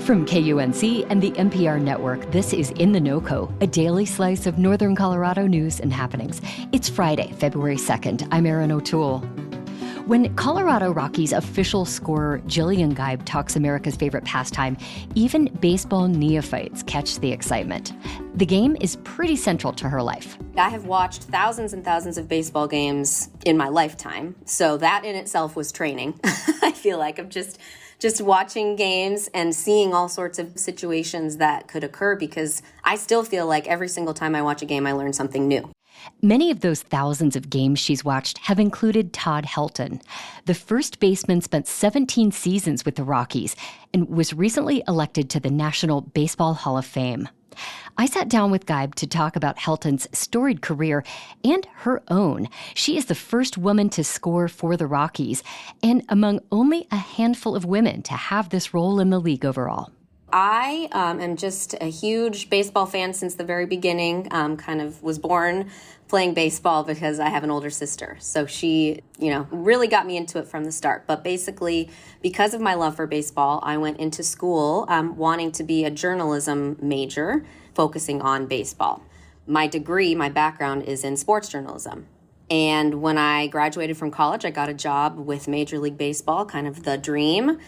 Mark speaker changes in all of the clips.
Speaker 1: From KUNC and the NPR network, this is In the NOCO, a daily slice of Northern Colorado news and happenings. It's Friday, February 2nd. I'm Erin O'Toole. When Colorado Rockies official scorer Jillian Geib talks America's favorite pastime, even baseball neophytes catch the excitement. The game is pretty central to her life.
Speaker 2: I have watched thousands and thousands of baseball games in my lifetime, so that in itself was training. I feel like I'm just watching games and seeing all sorts of situations that could occur, because I still feel like every single time I watch a game, I learn something new.
Speaker 1: Many of those thousands of games she's watched have included Todd Helton. The first baseman spent 17 seasons with the Rockies and was recently elected to the National Baseball Hall of Fame. I sat down with Geib to talk about Helton's storied career and her own. She is the first woman to score for the Rockies and among only a handful of women to have this role in the league overall.
Speaker 2: I am just a huge baseball fan since the very beginning. Kind of was born playing baseball because I have an older sister. So she, really got me into it from the start. But basically, because of my love for baseball, I went into school wanting to be a journalism major, focusing on baseball. My background is in sports journalism. And when I graduated from college, I got a job with Major League Baseball, kind of the dream,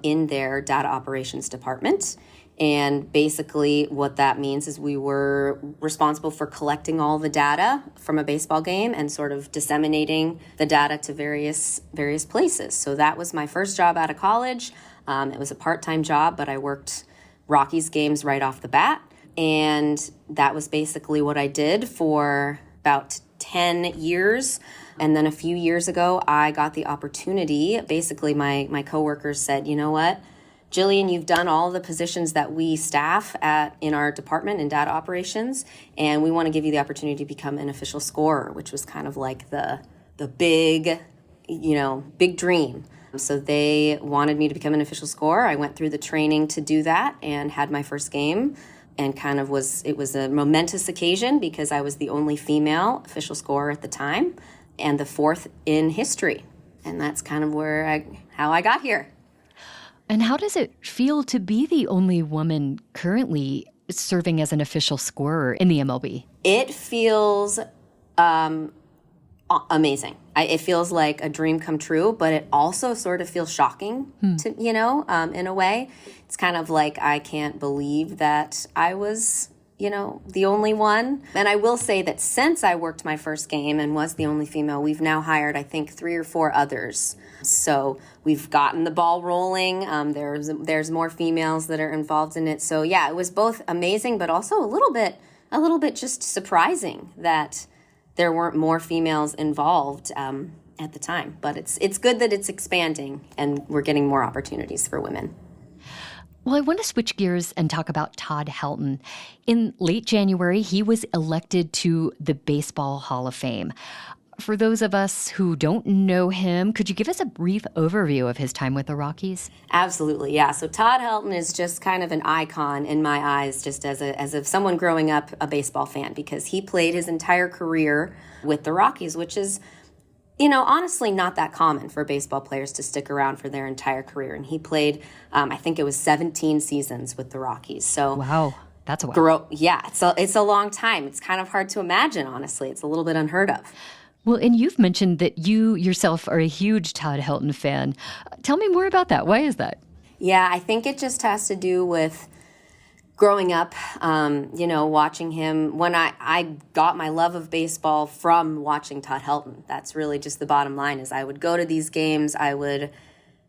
Speaker 2: in their data operations department. And basically what that means is we were responsible for collecting all the data from a baseball game and sort of disseminating the data to various places. So that was my first job out of college. It was a part-time job, but I worked Rockies games right off the bat. And that was basically what I did for about 10 years. And then a few years ago, I got the opportunity. Basically, my coworkers said, you know what, Jillian, you've done all the positions that we staff in our department in data operations, and we want to give you the opportunity to become an official scorer, which was kind of like the big dream. So they wanted me to become an official scorer. I went through the training to do that and had my first game. And it was a momentous occasion because I was the only female official scorer at the time and the fourth in history. And that's kind of how I got here.
Speaker 1: And how does it feel to be the only woman currently serving as an official scorer in the MLB?
Speaker 2: It feels amazing. It feels like a dream come true, but it also sort of feels shocking to, in a way. It's kind of like I can't believe that I was, the only one. And I will say that since I worked my first game and was the only female, we've now hired, I think, 3 or 4 others. So we've gotten the ball rolling. There's more females that are involved in it. So yeah, it was both amazing, but also a little bit just surprising that there weren't more females involved at the time. But it's good that it's expanding and we're getting more opportunities for women.
Speaker 1: Well, I want to switch gears and talk about Todd Helton. In late January, he was elected to the Baseball Hall of Fame. For those of us who don't know him, could you give us a brief overview of his time with the Rockies?
Speaker 2: Absolutely, yeah. So Todd Helton is just kind of an icon in my eyes, just as someone growing up a baseball fan, because he played his entire career with the Rockies, which is, honestly not that common for baseball players to stick around for their entire career. And he played, I think it was 17 seasons with the Rockies. So
Speaker 1: wow, that's a while.
Speaker 2: Yeah, it's a long time. It's kind of hard to imagine, honestly. It's a little bit unheard of.
Speaker 1: Well, and you've mentioned that you yourself are a huge Todd Helton fan. Tell me more about that. Why is that?
Speaker 2: Yeah, I think it just has to do with growing up, watching him. When I got my love of baseball from watching Todd Helton. That's really just the bottom line, is I would go to these games.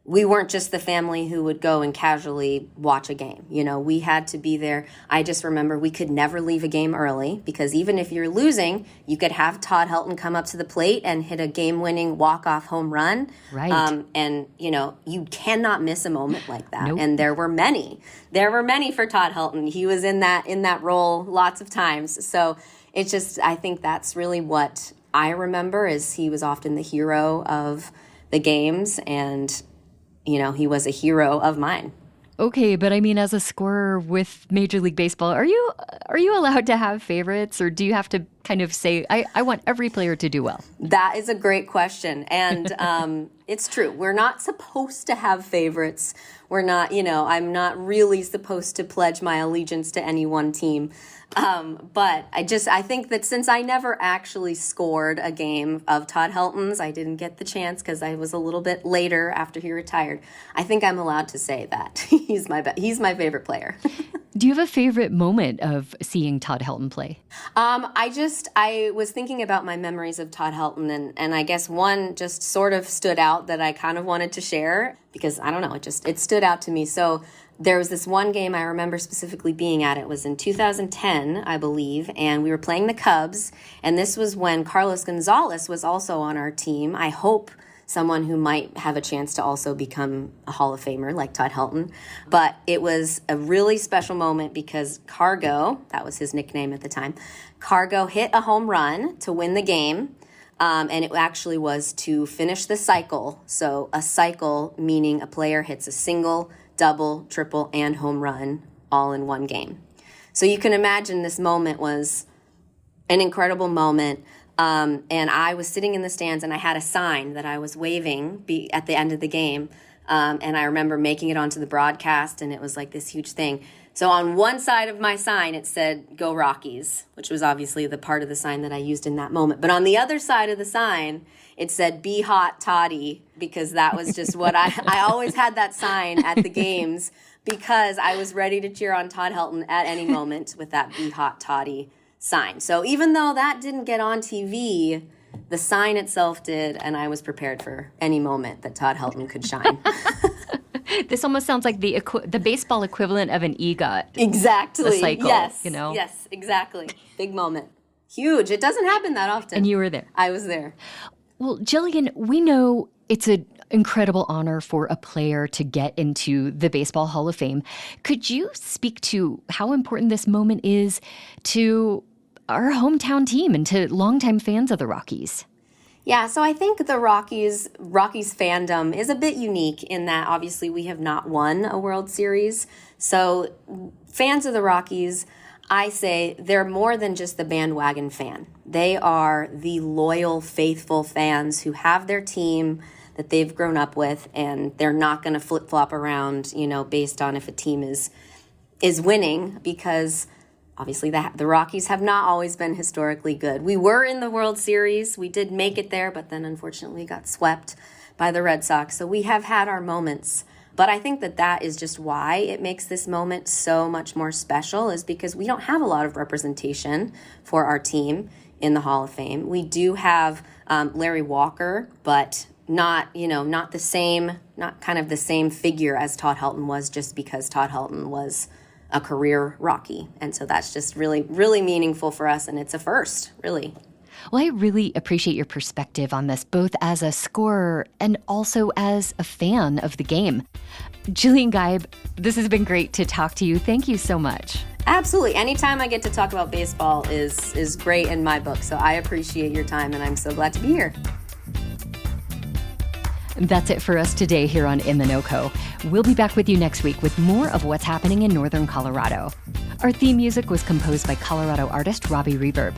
Speaker 2: We weren't just the family who would go and casually watch a game. We had to be there. I just remember we could never leave a game early, because even if you're losing, you could have Todd Helton come up to the plate and hit a game-winning walk-off home run.
Speaker 1: Right.
Speaker 2: And you cannot miss a moment like that.
Speaker 1: Nope.
Speaker 2: And there were many for Todd Helton. He was in that role lots of times. So it's just, I think that's really what I remember, is he was often the hero of the games, and he was a hero of mine.
Speaker 1: Okay, but I mean, as a scorer with Major League Baseball, are you allowed to have favorites, or do you have to kind of say, I want every player to do well?
Speaker 2: That is a great question. And It's true. We're not supposed to have favorites. We're not, I'm not really supposed to pledge my allegiance to any one team. But I think that since I never actually scored a game of Todd Helton's, I didn't get the chance because I was a little bit later after he retired. I think I'm allowed to say that he's my favorite player.
Speaker 1: Do you have a favorite moment of seeing Todd Helton play?
Speaker 2: I was thinking about my memories of Todd Helton, and I guess one just sort of stood out that I kind of wanted to share because, I don't know, it stood out to me. So there was this one game I remember specifically being at. It was in 2010, I believe, and we were playing the Cubs, and this was when Carlos Gonzalez was also on our team. I hope someone who might have a chance to also become a Hall of Famer like Todd Helton. But it was a really special moment because Cargo, that was his nickname at the time, Cargo hit a home run to win the game. And it actually was to finish the cycle. So a cycle meaning a player hits a single, double, triple, and home run all in one game. So you can imagine this moment was an incredible moment. And I was sitting in the stands and I had a sign that I was waving at the end of the game. And I remember making it onto the broadcast, and it was like this huge thing. So on one side of my sign, it said, "Go Rockies," which was obviously the part of the sign that I used in that moment. But on the other side of the sign, it said, "Be hot, Toddy," because that was just what I always had that sign at the games because I was ready to cheer on Todd Helton at any moment with that "Be hot, Toddy" sign. So even though that didn't get on TV, the sign itself did, and I was prepared for any moment that Todd Helton could shine.
Speaker 1: This almost sounds like the baseball equivalent of an EGOT.
Speaker 2: Exactly.
Speaker 1: The cycle,
Speaker 2: yes.
Speaker 1: you know?
Speaker 2: Yes, exactly. Big moment. Huge. It doesn't happen that often.
Speaker 1: And you were there.
Speaker 2: I was there.
Speaker 1: Well, Jillian, we know it's an incredible honor for a player to get into the Baseball Hall of Fame. Could you speak to how important this moment is to our hometown team and to longtime fans of the Rockies?
Speaker 2: Yeah, so I think the Rockies fandom is a bit unique in that obviously we have not won a World Series. So fans of the Rockies, I say they're more than just the bandwagon fan. They are the loyal, faithful fans who have their team that they've grown up with, and they're not going to flip-flop around, based on if a team is winning, because obviously the Rockies have not always been historically good. We were in the World Series. We did make it there, but then unfortunately got swept by the Red Sox. So we have had our moments. But I think that is just why it makes this moment so much more special, is because we don't have a lot of representation for our team in the Hall of Fame. We do have Larry Walker, but not the same, not kind of the same figure as Todd Helton was, just because Todd Helton was a career Rocky. And so that's just really, really meaningful for us. And it's a first, really.
Speaker 1: Well, I really appreciate your perspective on this, both as a scorer and also as a fan of the game. Jillian Geib, this has been great to talk to you. Thank you so much.
Speaker 2: Absolutely. Anytime I get to talk about baseball is great in my book. So I appreciate your time, and I'm so glad to be here.
Speaker 1: That's it for us today here on In the NOCO. We'll be back with you next week with more of what's happening in Northern Colorado. Our theme music was composed by Colorado artist Robbie Reverb.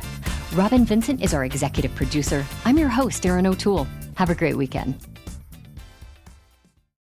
Speaker 1: Robin Vincent is our executive producer. I'm your host, Erin O'Toole. Have a great weekend.